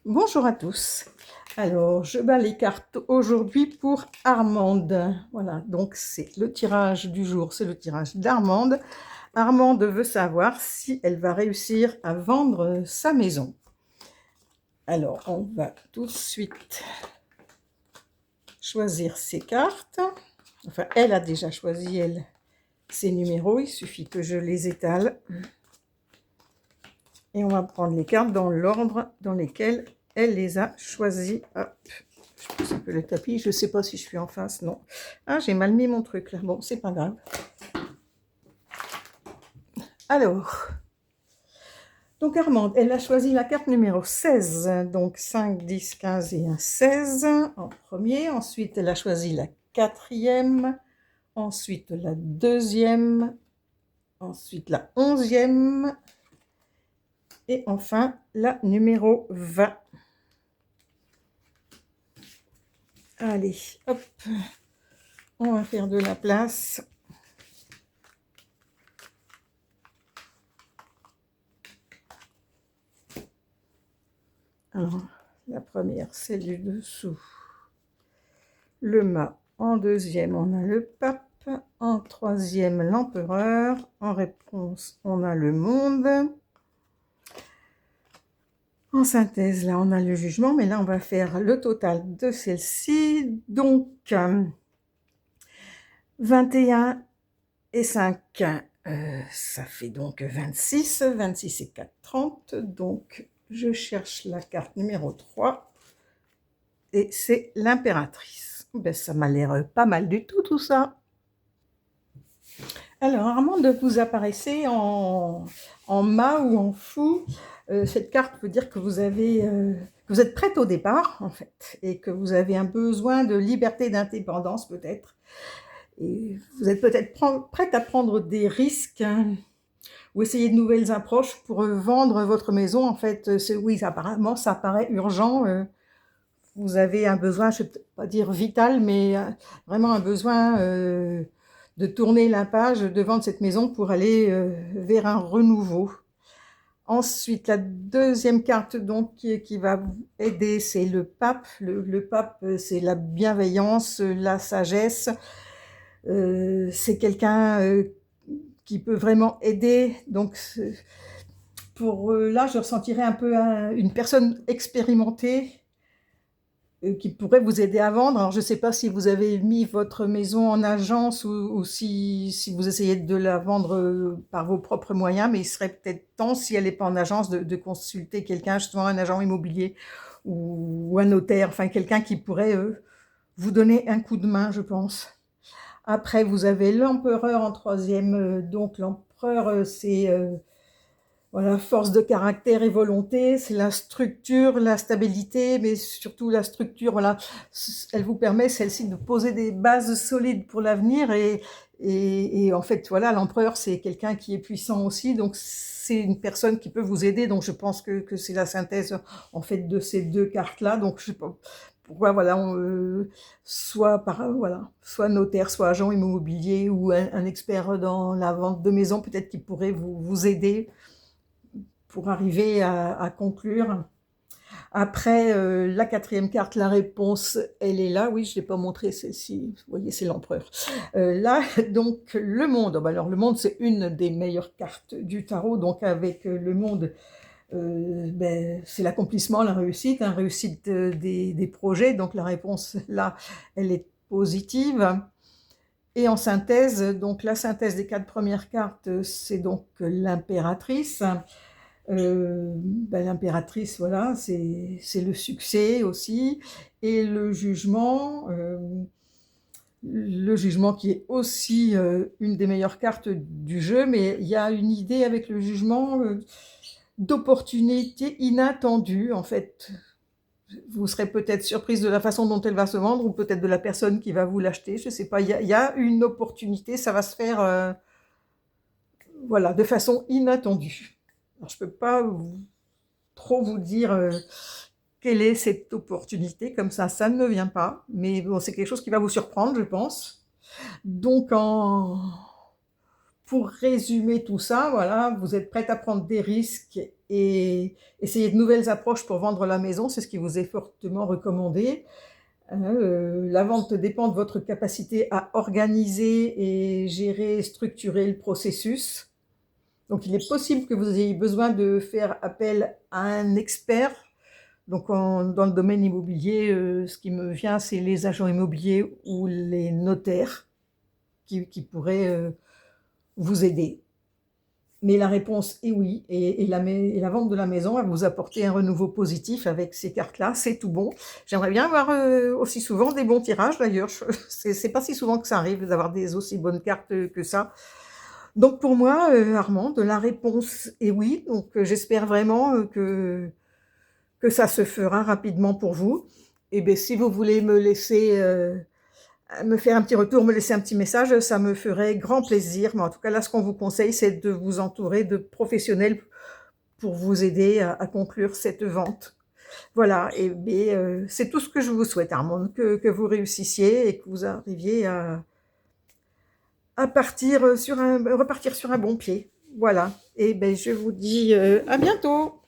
Bonjour à tous. Alors, je bats les cartes aujourd'hui pour Armande. Voilà, donc c'est le tirage du jour, c'est le tirage d'Armande. Armande veut savoir si elle va réussir à vendre sa maison. Alors, on va tout de suite choisir ses cartes. Enfin, elle a déjà choisi, elle, ses numéros. Il suffit que je les étale. Et on va prendre les cartes dans l'ordre dans lesquels elle les a choisies. Hop, je pousse un peu le tapis. Je ne sais pas si je suis en face. Non. Ah, j'ai mal mis mon truc là. Bon, c'est pas grave. Alors, donc Armande, elle a choisi la carte numéro 16. Donc 5, 10, 15 et un 16 en premier. Ensuite, elle a choisi la quatrième. Ensuite, la deuxième. Ensuite, la 11e. Et enfin, la numéro 20. Allez, hop, on va faire de la place. Alors, la première, celle du dessous. Le mât. En deuxième, on a le pape. En troisième, l'empereur. En réponse, on a le monde. En synthèse, là, on a le jugement. Mais là, on va faire le total de celle-ci. Donc, 21 et 5, ça fait donc 26. 26 et 4, 30. Donc, je cherche la carte numéro 3. Et c'est l'impératrice. Ben, ça m'a l'air pas mal du tout ça. Alors, Armande, vous apparaissez en mât ou en fou. Cette carte veut dire que vous êtes prête au départ, en fait, et que vous avez un besoin de liberté, d'indépendance, peut-être. Et vous êtes peut-être prête à prendre des risques, hein, ou essayer de nouvelles approches pour vendre votre maison. En fait, oui, apparemment, ça paraît urgent. Vous avez un besoin, je ne vais pas dire vital, mais vraiment un besoin de tourner la page, de vendre cette maison pour aller vers un renouveau. Ensuite, la deuxième carte donc qui va vous aider, c'est le pape. Le pape, c'est la bienveillance, la sagesse. C'est quelqu'un qui peut vraiment aider. Donc, pour là, je ressentirais un peu une personne expérimentée qui pourrait vous aider à vendre. Alors, je ne sais pas si vous avez mis votre maison en agence ou si vous essayez de la vendre par vos propres moyens, mais il serait peut-être temps, si elle n'est pas en agence, de consulter quelqu'un, justement un agent immobilier ou un notaire, enfin quelqu'un qui pourrait vous donner un coup de main, je pense. Après, vous avez l'empereur en troisième. Donc, l'empereur, c'est voilà, force de caractère et volonté, c'est la structure, la stabilité, mais surtout la structure, voilà, elle vous permet, celle-ci, de poser des bases solides pour l'avenir. Et en fait, voilà, l'empereur, c'est quelqu'un qui est puissant aussi, donc c'est une personne qui peut vous aider. Donc, je pense que c'est la synthèse, en fait, de ces deux cartes-là. Donc, je sais pas pourquoi, voilà, soit notaire, soit agent immobilier ou un expert dans la vente de maison, peut-être qui pourrait vous aider pour arriver à conclure. Après, la quatrième carte, la réponse, elle est là. Oui, je ne l'ai pas montré celle-ci. Vous voyez, c'est l'empereur. Là, donc, le monde. Alors, le monde, c'est une des meilleures cartes du tarot. Donc, avec le monde, c'est l'accomplissement, la réussite, réussite des projets. Donc, la réponse, là, elle est positive. Et en synthèse, donc la synthèse des 4 premières cartes, c'est donc l'impératrice. L'impératrice, voilà, c'est le succès aussi, et le jugement qui est aussi une des meilleures cartes du jeu, mais il y a une idée avec le jugement d'opportunité inattendue, en fait. Vous serez peut-être surprise de la façon dont elle va se vendre, ou peut-être de la personne qui va vous l'acheter, je ne sais pas, il y a une opportunité, ça va se faire voilà, de façon inattendue. Alors, je ne peux pas trop vous dire quelle est cette opportunité, comme ça ne me vient pas, mais bon, c'est quelque chose qui va vous surprendre, je pense. Donc, pour résumer tout ça, voilà, vous êtes prête à prendre des risques et essayer de nouvelles approches pour vendre la maison, c'est ce qui vous est fortement recommandé. La vente dépend de votre capacité à organiser et gérer, structurer le processus. Donc il est possible que vous ayez besoin de faire appel à un expert. Donc dans le domaine immobilier, ce qui me vient, c'est les agents immobiliers ou les notaires qui pourraient vous aider. Mais la réponse est oui, et la vente de la maison va vous apporter un renouveau positif avec ces cartes-là, c'est tout bon. J'aimerais bien avoir aussi souvent des bons tirages d'ailleurs, c'est pas si souvent que ça arrive d'avoir des aussi bonnes cartes que ça. Donc pour moi, Armande, la réponse est oui, donc j'espère vraiment que ça se fera rapidement pour vous. Et bien si vous voulez me laisser me faire un petit retour, me laisser un petit message, ça me ferait grand plaisir. Mais en tout cas, là, ce qu'on vous conseille, c'est de vous entourer de professionnels pour vous aider à conclure cette vente. Voilà, et bien, c'est tout ce que je vous souhaite, Armande, que vous réussissiez et que vous arriviez à repartir sur un bon pied. Voilà, et bien, je vous dis à bientôt.